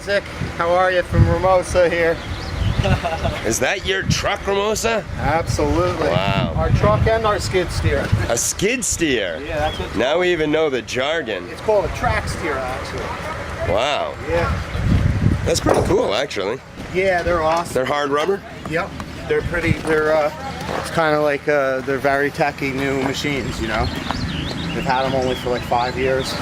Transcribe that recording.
Isaac. How are you? From Ramosa here. Is that your truck, Ramosa? Absolutely. Wow. Our truck and our skid steer. A skid steer? Yeah, that's what. Now we even know the jargon. It's called a track steer, actually. Wow. Yeah. That's pretty cool, actually. Yeah, they're awesome. They're hard rubber? Yep. They're pretty. It's kind of like they're very techy new machines, you know. They've had them only for like 5 years.